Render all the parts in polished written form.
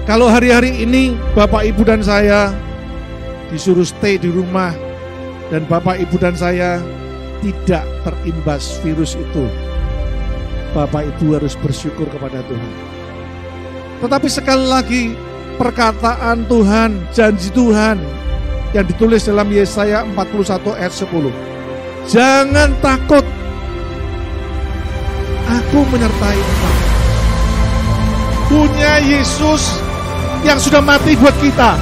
Kalau hari-hari ini Bapak Ibu dan saya disuruh stay di rumah dan Bapak Ibu dan saya tidak terimbas virus itu, Bapak Ibu harus bersyukur kepada Tuhan. Tetapi sekali lagi, perkataan Tuhan, janji Tuhan yang ditulis dalam Yesaya 41 ayat 10. Jangan takut, aku menyertai engkau. Punya Yesus yang sudah mati buat kita.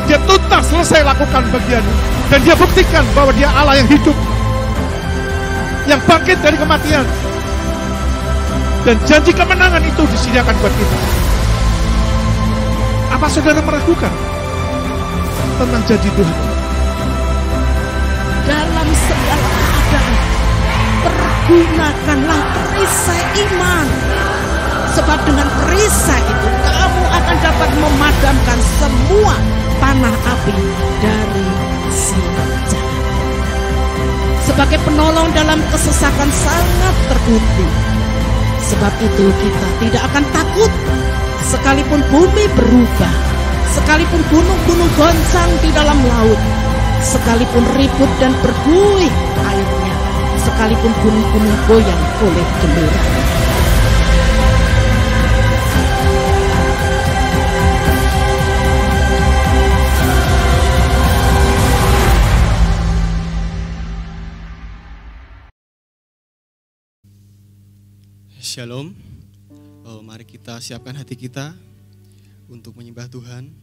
Dia tuntas selesai lakukan bagiannya. Dan dia buktikan bahwa dia Allah yang hidup, yang bangkit dari kematian. Dan janji kemenangan itu disediakan buat kita. Apa saudara meragukan tentang janji Tuhan? Dalam segala keadaan, pergunakanlah perisai iman. Sebab dengan perisai itu kamu akan dapat memadamkan semua panah api dari si jahat. Sebagai penolong dalam kesesakan sangat terbutuh. Sebab itu kita tidak akan takut sekalipun bumi berubah, sekalipun gunung-gunung goncang di dalam laut, sekalipun ribut dan berbuih airnya, sekalipun gunung-gunung goyang oleh gembira. Shalom, mari kita siapkan hati kita untuk menyembah Tuhan.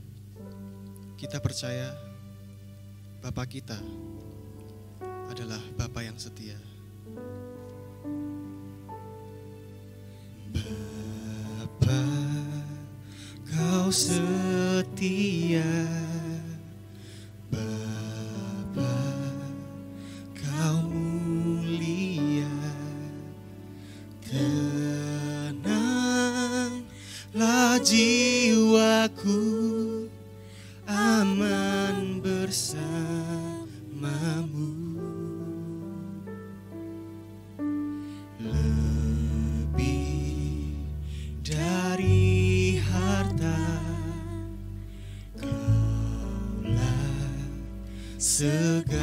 Kita percaya Bapa kita adalah Bapa yang setia. Bapa, Kau setia. Bapa, Kau mulia. Tenanglah jiwaku, aman bersamamu. Lebih dari harta, Kaulah segalanya.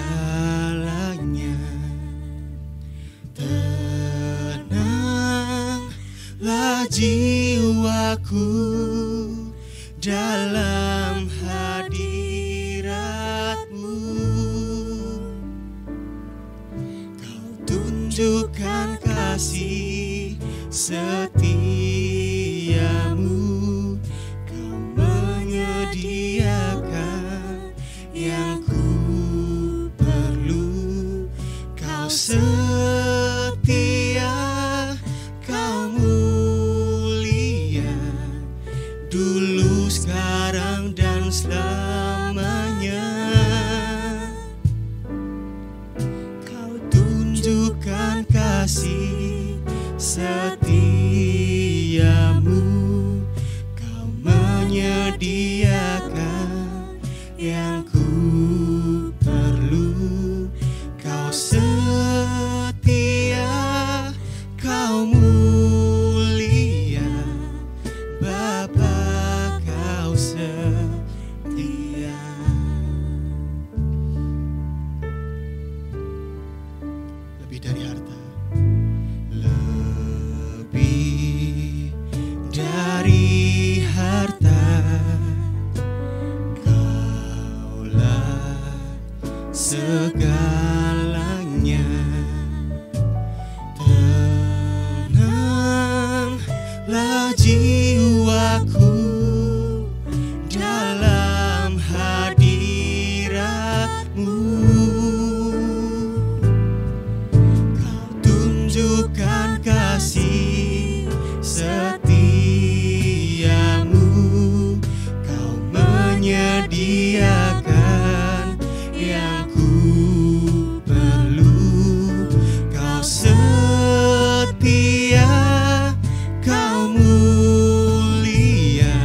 Tenanglah jiwaku dalam hadirat-Mu. Kau tunjukkan kasih setiamu. Kau menyediakan yang ku perlu. Kau setia, Kau mulia, dulu, sekarang, dan selamanya. Kau tunjukkan kasih setiamu. Kau menyediakan yang ku perlu. Kau setia, Kau mulia, Bapa, Kau setia. Lebih dari harta, lebih dari harta, Kaulah segalanya. Tenanglah jiwaku dalam hadirat-Mu. Kau tunjukkan kasih setiamu. Kau menyediakan yang ku perlu. Kau setia, Kau mulia,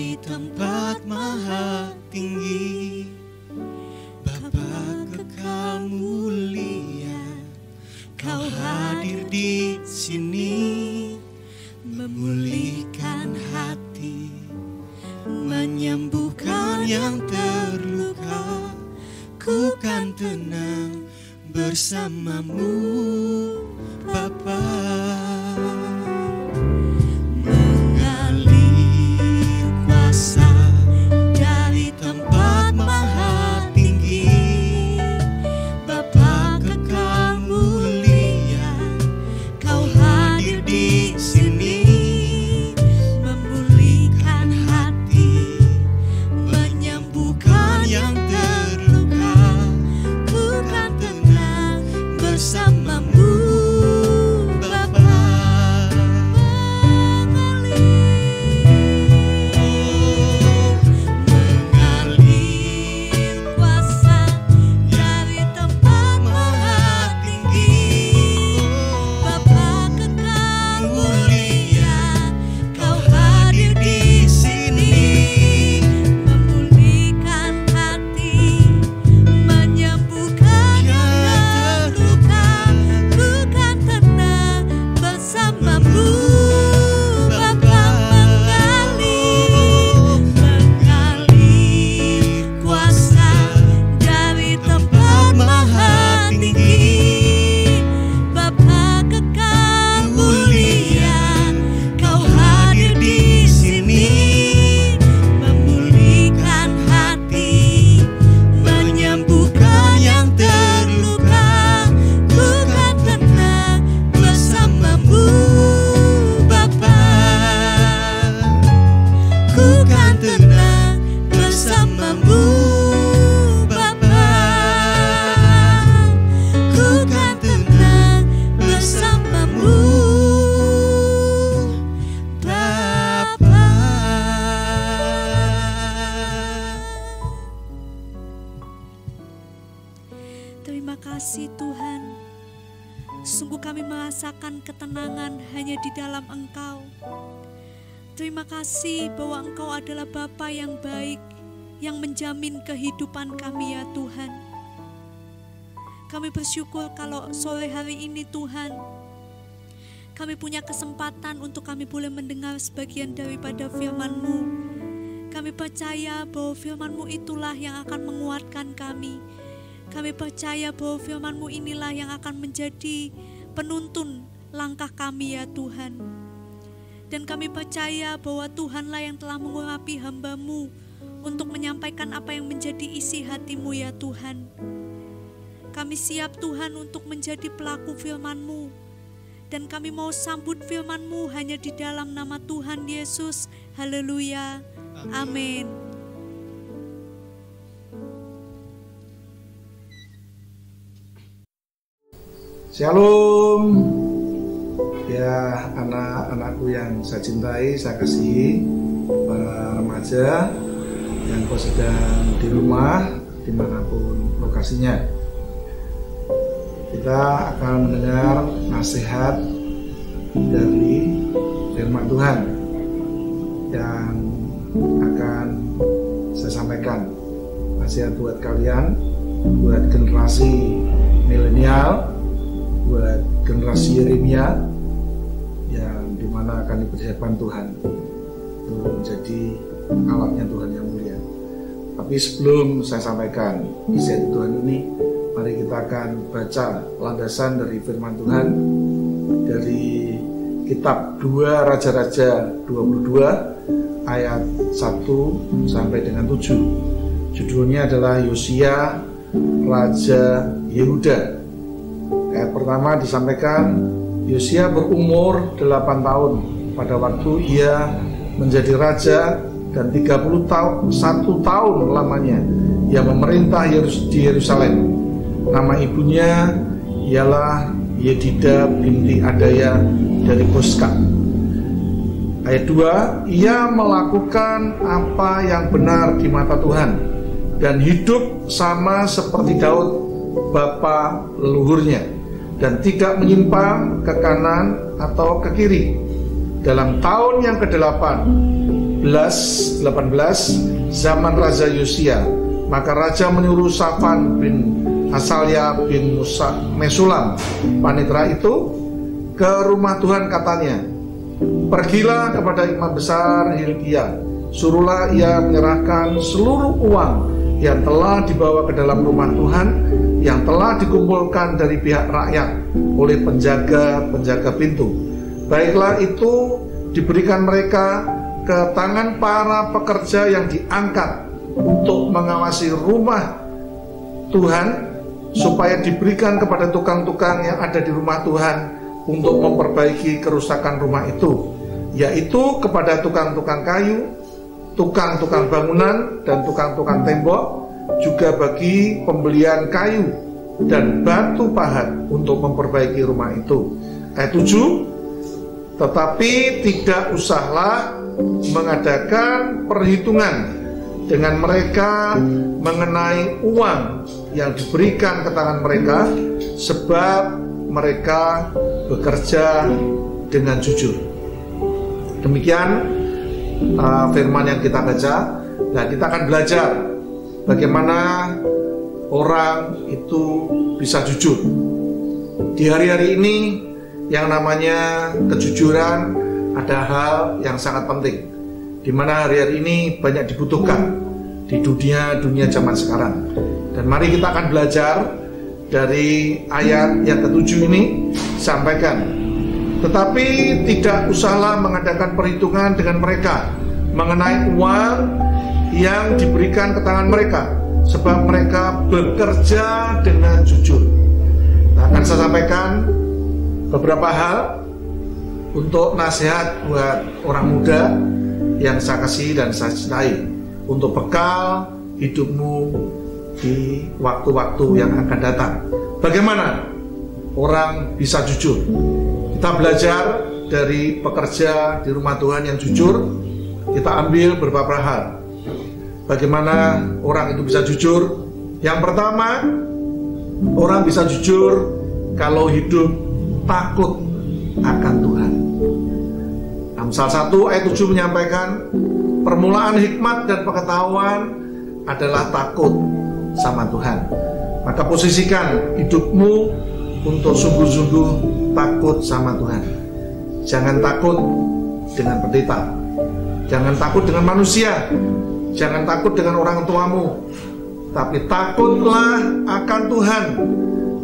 dari tempat maha tinggi, Bapa kekal mulia, Kau hadir di sini, memulihkan hati, menyembuhkan yang terluka. Ku kan tenang bersamamu, Bapa. Mengalir kuasa dari tempat maha tinggi, Bapa kekal mulia, Kau hadir di sini, memulihkan hati, menyembuhkan yang terluka. Ku kan tenang bersamamu, Bapa. Mengalir kuasa dari tempat maha tinggi, Bapa kekal mulia, Kau hadir di sini, memulihkan hati, menyembuhkan yang terluka. Ku kan tenang bersamamu, Bapa. Mengalir kuasa dari tempat maha tinggi, Bapa kekal mulia, Kau hadir di sini, memulihkan hati, menyembuhkan yang terluka. Ku kan tenang bersamamu, Bapa. Ku kan tenang bersamamu, Bapa. Ku kan tenang bersamamu, Bapa. Terima kasih Tuhan. Sungguh kami merasakan ketenangan hanya di dalam Engkau. Terima kasih bahwa Engkau adalah Bapa yang baik, yang menjamin kehidupan kami ya Tuhan. Kami bersyukur kalau sore hari ini Tuhan, kami punya kesempatan untuk kami boleh mendengar sebagian daripada firman-Mu. Kami percaya bahwa firman-Mu itulah yang akan menguatkan kami. Kami percaya bahwa firman-Mu inilah yang akan menjadi penuntun langkah kami ya Tuhan. Dan kami percaya bahwa Tuhanlah yang telah mengurapi hamba-Mu untuk menyampaikan apa yang menjadi isi hati-Mu ya Tuhan. Kami siap Tuhan untuk menjadi pelaku firman-Mu. Dan kami mau sambut firman-Mu hanya di dalam nama Tuhan Yesus. Haleluya. Amin. Shalom. Ya, anak-anakku yang saya cintai, saya kasihi, para remaja yang sedang di rumah dimanapun lokasinya. Kita akan mendengar nasihat dari firman Tuhan yang akan saya sampaikan. Nasihat buat kalian, buat generasi milenial, buat generasi Yeremia yang dimana akan dipersiapkan Tuhan untuk menjadi alatnya Tuhan yang mulia. Tapi sebelum saya sampaikan isi Tuhan ini, mari kita akan baca landasan dari firman Tuhan dari kitab 2 Raja-Raja 22 ayat 1 sampai dengan 7. Judulnya adalah Yosia Raja Yehuda. Ayat pertama disampaikan, Yosia berumur 8 tahun pada waktu ia menjadi raja, dan 31 tahun lamanya ia memerintah di Yerusalem. Nama ibunya ialah Yedida binti Adaya dari Boska. Ayat 2, ia melakukan apa yang benar di mata Tuhan dan hidup sama seperti Daud bapa leluhurnya, dan tidak menyimpang ke kanan atau ke kiri. Dalam tahun yang ke-8 18, zaman Raja Yosia, maka raja menyuruh Safan bin Asalya bin Mesulam, panitera itu, ke rumah Tuhan, katanya, pergilah kepada imam besar Hilkia, suruhlah ia menyerahkan seluruh uang yang telah dibawa ke dalam rumah Tuhan, yang telah dikumpulkan dari pihak rakyat oleh penjaga-penjaga pintu. Baiklah itu diberikan mereka ke tangan para pekerja yang diangkat untuk mengawasi rumah Tuhan, supaya diberikan kepada tukang-tukang yang ada di rumah Tuhan untuk memperbaiki kerusakan rumah itu, yaitu kepada tukang-tukang kayu, tukang-tukang bangunan, dan tukang-tukang tembok, juga bagi pembelian kayu dan batu pahat untuk memperbaiki rumah itu. Ayat 7, tetapi tidak usahlah mengadakan perhitungan dengan mereka mengenai uang yang diberikan ke tangan mereka, sebab mereka bekerja dengan jujur. Demikian firman yang kita baca. Nah, kita akan belajar bagaimana orang itu bisa jujur. Di hari-hari ini yang namanya kejujuran ada hal yang sangat penting, di mana hari-hari ini banyak dibutuhkan di dunia zaman sekarang. Dan mari kita akan belajar dari ayat yang ke-7 ini, sampaikan, tetapi tidak usahlah mengadakan perhitungan dengan mereka mengenai uang yang diberikan ke tangan mereka, sebab mereka bekerja dengan jujur. Nah, akan saya sampaikan beberapa hal untuk nasihat buat orang muda yang saya kasih dan saya cintai, untuk bekal hidupmu di waktu-waktu yang akan datang. Bagaimana orang bisa jujur? Kita belajar dari pekerja di rumah Tuhan yang jujur. Kita ambil beberapa hal bagaimana orang itu bisa jujur. Yang pertama, orang bisa jujur kalau hidup takut akan Tuhan. Amsal 1 ayat 7 menyampaikan, permulaan hikmat dan pengetahuan adalah takut sama Tuhan. Maka posisikan hidupmu untuk sungguh-sungguh takut sama Tuhan. Jangan takut dengan pendeta, jangan takut dengan manusia, jangan takut dengan orang tuamu, tapi takutlah akan Tuhan,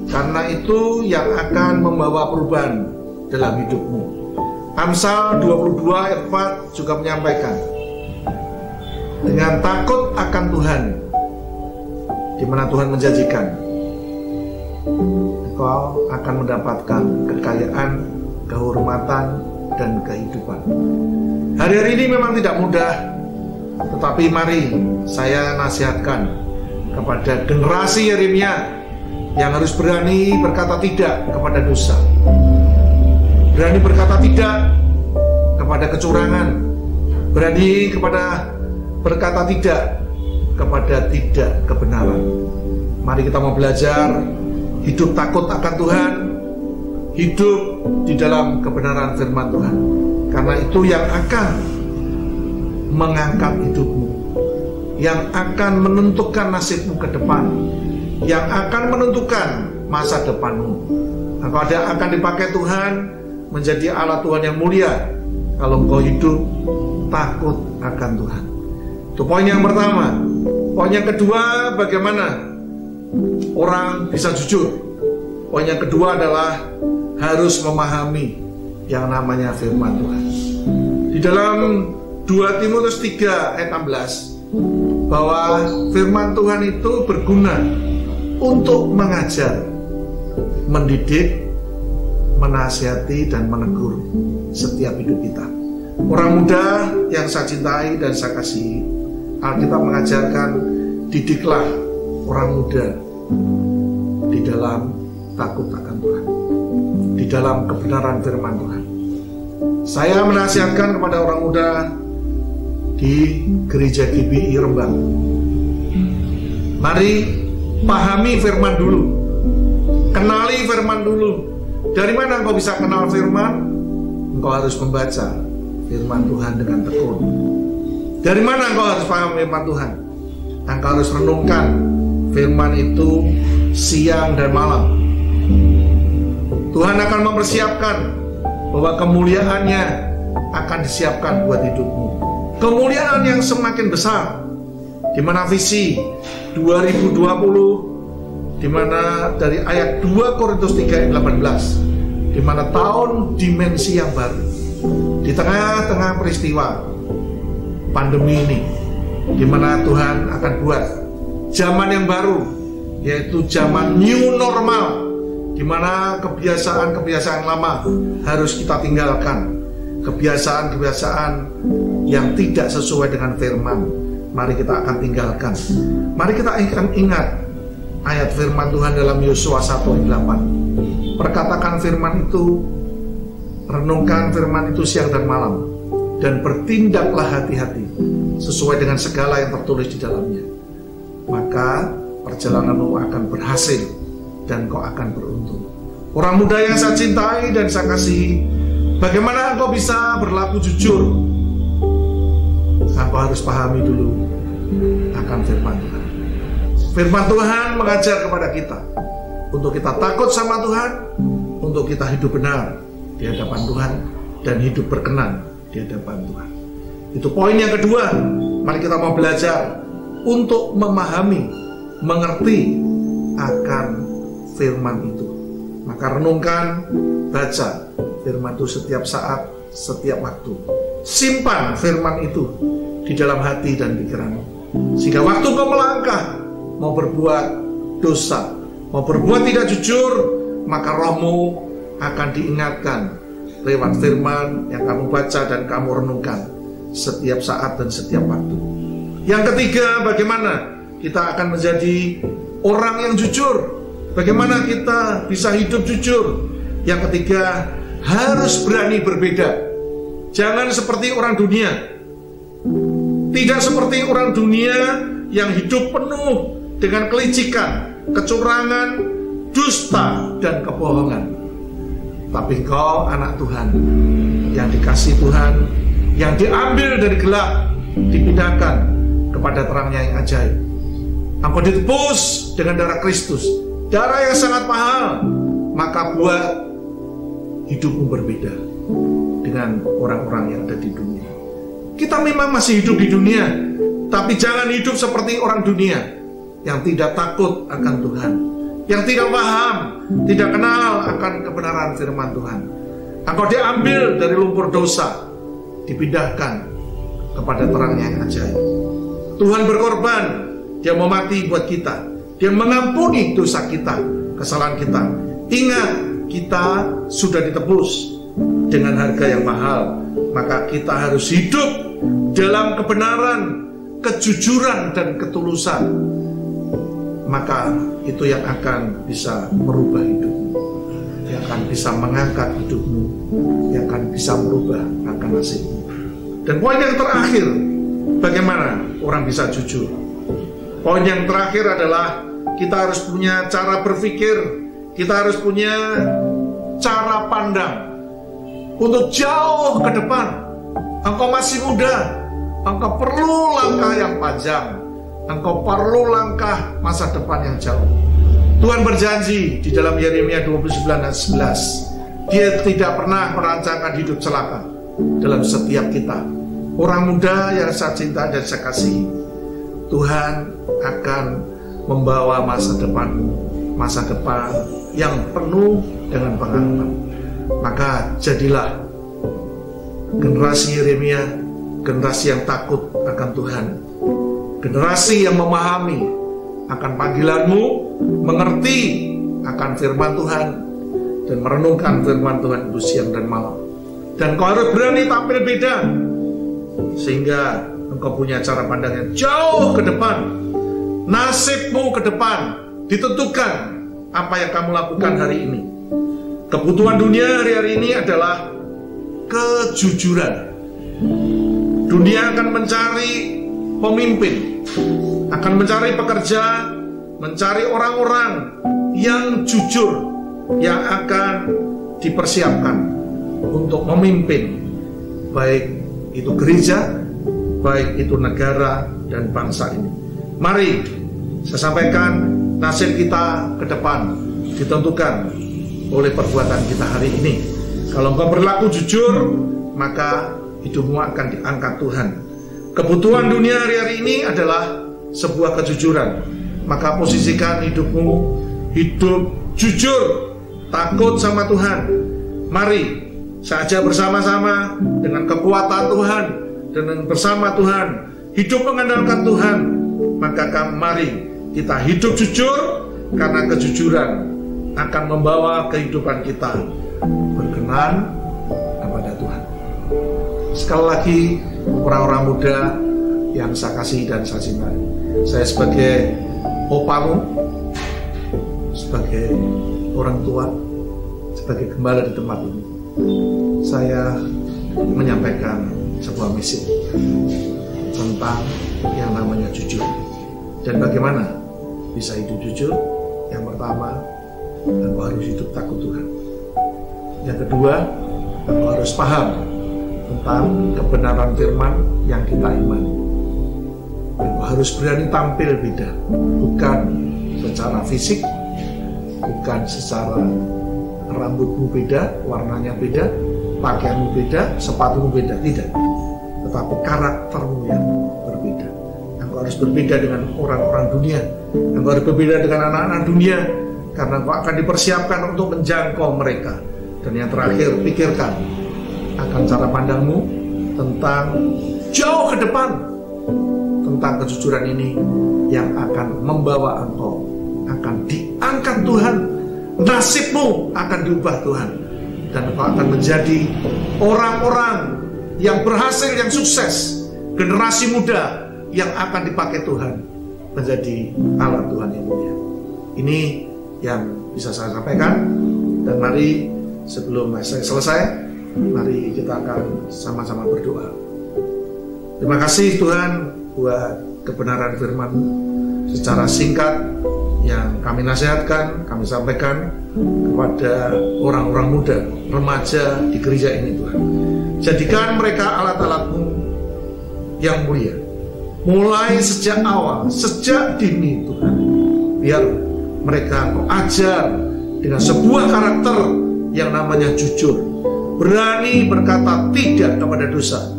karena itu yang akan membawa perubahan dalam hidupmu. Amsal 22 ayat 4 juga menyampaikan, dengan takut akan Tuhan, di mana Tuhan menjanjikan engkau akan mendapatkan kekayaan, kehormatan, dan kehidupan. Hari-hari ini memang tidak mudah, tetapi mari saya nasihatkan kepada generasi Yeremia yang harus berani berkata tidak kepada dosa, berani berkata tidak kepada kecurangan, berani berkata tidak kepada tidak kebenaran. Mari kita mau belajar hidup takut akan Tuhan, hidup di dalam kebenaran firman Tuhan, karena itu yang akan mengangkat hidupmu, yang akan menentukan nasibmu ke depan, yang akan menentukan masa depanmu. Engkau akan dipakai Tuhan menjadi alat Tuhan yang mulia kalau engkau hidup takut akan Tuhan. Itu poin yang pertama. Poin yang kedua, bagaimana orang bisa jujur? Poin yang kedua adalah harus memahami yang namanya firman Tuhan. Di dalam 2 Timotius 3 ayat 16, bahwa firman Tuhan itu berguna untuk mengajar, mendidik, menasihati, dan menegur setiap hidup kita. Orang muda yang saya cintai dan saya kasihi, Alkitab mengajarkan, didiklah orang muda di dalam takut akan Tuhan, di dalam kebenaran firman Tuhan. Saya menasihatkan kepada orang muda di gereja GBI Rembang, mari pahami firman dulu, kenali firman dulu. Dari mana engkau bisa kenal firman? Engkau harus membaca firman Tuhan dengan tekun. Dari mana engkau harus paham firman Tuhan? Engkau harus renungkan firman itu siang dan malam. Tuhan akan mempersiapkan bahwa kemuliaannya akan disiapkan buat hidupmu. Kemuliaan yang semakin besar, di mana visi 2020, di mana dari ayat 2 Korintus 3 ayat 18, di mana tahun dimensi yang baru, di tengah-tengah peristiwa pandemi ini, di mana Tuhan akan buat zaman yang baru, yaitu zaman new normal, di mana kebiasaan-kebiasaan lama harus kita tinggalkan, kebiasaan-kebiasaan yang tidak sesuai dengan firman, mari kita akan tinggalkan. Mari kita akan ingat ayat firman Tuhan dalam Yosua 1:8. Perkatakan firman itu, renungkan firman itu siang dan malam, dan bertindaklah hati-hati sesuai dengan segala yang tertulis di dalamnya. Maka perjalananmu akan berhasil dan kau akan beruntung. Orang muda yang saya cintai dan saya kasihi, bagaimana engkau bisa berlaku jujur? Engkau harus pahami dulu akan firman Tuhan. Firman Tuhan mengajar kepada kita untuk kita takut sama Tuhan, untuk kita hidup benar di hadapan Tuhan dan hidup berkenan di hadapan Tuhan. Itu poin yang kedua. Mari kita mau belajar untuk memahami, mengerti akan firman itu. Maka renungkan, baca firman itu setiap saat, setiap waktu. Simpan firman itu di dalam hati dan pikiranmu, sehingga waktu kau melangkah, mau berbuat dosa, mau berbuat tidak jujur, maka rohmu akan diingatkan lewat firman yang kamu baca dan kamu renungkan setiap saat dan setiap waktu. Yang ketiga, bagaimana kita akan menjadi orang yang jujur? Bagaimana kita bisa hidup jujur? Yang ketiga, harus berani berbeda. Jangan seperti orang dunia. Tidak seperti orang dunia yang hidup penuh dengan kelicikan, kecurangan, dusta, dan kebohongan. Tapi kau anak Tuhan, yang dikasih Tuhan, yang diambil dari gelap, dipindahkan kepada terangnya yang ajaib. Engkau ditebus dengan darah Kristus, darah yang sangat mahal. Maka buat hidupmu berbeda dengan orang-orang yang ada di dunia. Kita memang masih hidup di dunia, tapi jangan hidup seperti orang dunia yang tidak takut akan Tuhan, yang tidak paham, tidak kenal akan kebenaran firman Tuhan. Engkau diambil dari lumpur dosa, dipindahkan kepada terangnya yang ajaib. Tuhan berkorban, Dia mau mati buat kita, Dia mengampuni dosa kita, kesalahan kita. Ingat, kita sudah ditebus dengan harga yang mahal. Maka kita harus hidup dalam kebenaran, kejujuran, dan ketulusan. Maka itu yang akan bisa merubah hidupmu, yang akan bisa mengangkat hidupmu, yang akan bisa merubah akan nasibmu. Dan poin yang terakhir, bagaimana orang bisa jujur? Poin yang terakhir adalah kita harus punya cara berpikir, kita harus punya cara pandang untuk jauh ke depan. Engkau masih muda, engkau perlu langkah yang panjang, engkau perlu langkah masa depan yang jauh. Tuhan berjanji di dalam Yeremia 29 ayat 11, Dia tidak pernah merancangkan hidup celaka dalam setiap kita. Orang muda yang saya cinta dan saya kasihi, Tuhan akan membawa masa depanmu, masa depan yang penuh dengan pengharapan. Maka jadilah generasi Yeremia, generasi yang takut akan Tuhan, generasi yang memahami akan panggilanmu, mengerti akan firman Tuhan, dan merenungkan firman Tuhan itu siang dan malam. Dan kau harus berani tampil beda, sehingga engkau punya cara pandang yang jauh ke depan. Nasibmu ke depan ditentukan apa yang kamu lakukan hari ini. Kebutuhan dunia hari-hari ini adalah kejujuran. Dunia akan mencari pemimpin, akan mencari pekerja, mencari orang-orang yang jujur, yang akan dipersiapkan untuk memimpin, baik itu gereja baik itu negara dan bangsa ini. Mari saya sampaikan, nasib kita ke depan ditentukan oleh perbuatan kita hari ini. Kalau engkau berlaku jujur, maka hidupmu akan diangkat Tuhan. Kebutuhan dunia hari-hari ini adalah sebuah kejujuran. Maka posisikan hidupmu hidup jujur, takut sama Tuhan. Mari saja bersama-sama dengan kekuatan Tuhan, dengan bersama Tuhan, hidup mengandalkan Tuhan. Maka mari kita hidup jujur, karena kejujuran akan membawa kehidupan kita berkenan kepada Tuhan. Sekali lagi, orang-orang muda yang saya kasih dan saya cintai, saya sebagai opamu, sebagai orang tua, sebagai gembala di tempat ini, saya menyampaikan sebuah misi tentang yang namanya jujur. Dan bagaimana bisa hidup jujur? Yang pertama, engkau harus hidup takut Tuhan. Yang kedua, engkau harus paham tentang kebenaran firman yang kita imani. Engkau harus berani tampil beda, bukan secara fisik, bukan secara rambutmu beda, warnanya beda, pakaianmu beda, sepatumu beda, tidak. Tetapi karaktermu yang berbeda. Engkau harus berbeda dengan orang-orang dunia. Engkau harus berbeda dengan anak-anak dunia, karena engkau akan dipersiapkan untuk menjangkau mereka. Dan yang terakhir, pikirkan akan cara pandangmu tentang jauh ke depan, tentang kejujuran ini yang akan membawa engkau akan diangkat Tuhan. Nasibmu akan diubah Tuhan, dan engkau akan menjadi orang-orang yang berhasil, yang sukses, generasi muda yang akan dipakai Tuhan menjadi alat Tuhan yang mulia. Ini yang bisa saya sampaikan. Dan mari sebelum saya selesai, mari kita akan sama-sama berdoa. Terima kasih Tuhan buat kebenaran firman-Mu secara singkat yang kami nasihatkan, kami sampaikan kepada orang-orang muda, remaja di gereja ini Tuhan. Jadikan mereka alat-alat-Mu yang mulia, mulai sejak awal, sejak dini Tuhan. Biar mereka Engkau ajar dengan sebuah karakter yang namanya jujur, berani berkata tidak kepada dosa,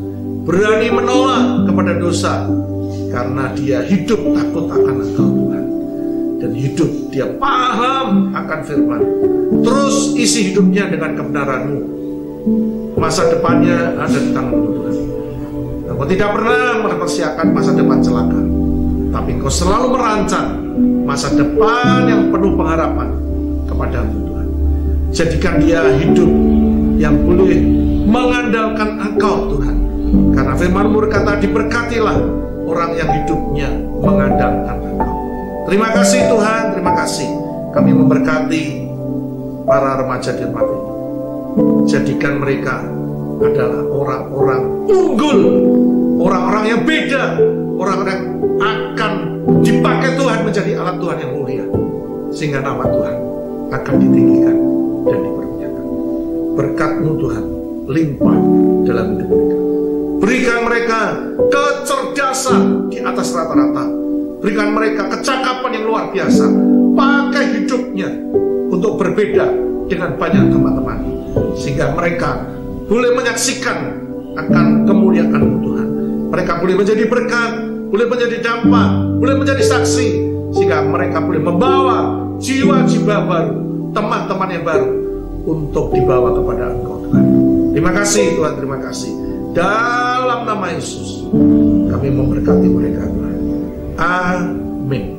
berani menolak kepada dosa, karena dia hidup takut akan Engkau Tuhan. Dan hidup dia paham akan firman. Terus isi hidupnya dengan kebenaran-Mu. Masa depannya ada di tangan-Mu Tuhan. Engkau tidak pernah mempersiapkan masa depan celaka, tapi Engkau selalu merancang masa depan yang penuh pengharapan kepada-Mu Tuhan. Jadikan dia hidup yang boleh mengandalkan Engkau Tuhan. Karena firman-Mu berkata, diberkatilah orang yang hidupnya mengandalkan Engkau. Terima kasih Tuhan, terima kasih. Kami memberkati para remaja di tempat ini. Jadikan mereka adalah orang-orang unggul, orang-orang yang beda, orang-orang yang akan dipakai Tuhan menjadi alat Tuhan yang mulia, sehingga nama Tuhan akan ditinggikan dan dipermuliakan. Berkat-Mu Tuhan limpah dalam hidup mereka. Berikan mereka kecerdasan di atas rata-rata. Berikan mereka kecakapan yang luar biasa. Pakai hidupnya untuk berbeda dengan banyak teman-teman, sehingga mereka boleh menyaksikan akan kemuliaan-Mu Tuhan. Mereka boleh menjadi berkat, boleh menjadi dampak, boleh menjadi saksi, sehingga mereka boleh membawa jiwa-jiwa baru, teman-teman yang baru untuk dibawa kepada Engkau Tuhan. Terima kasih Tuhan, terima kasih. Dalam nama Yesus kami memberkati mereka Tuhan. Amin.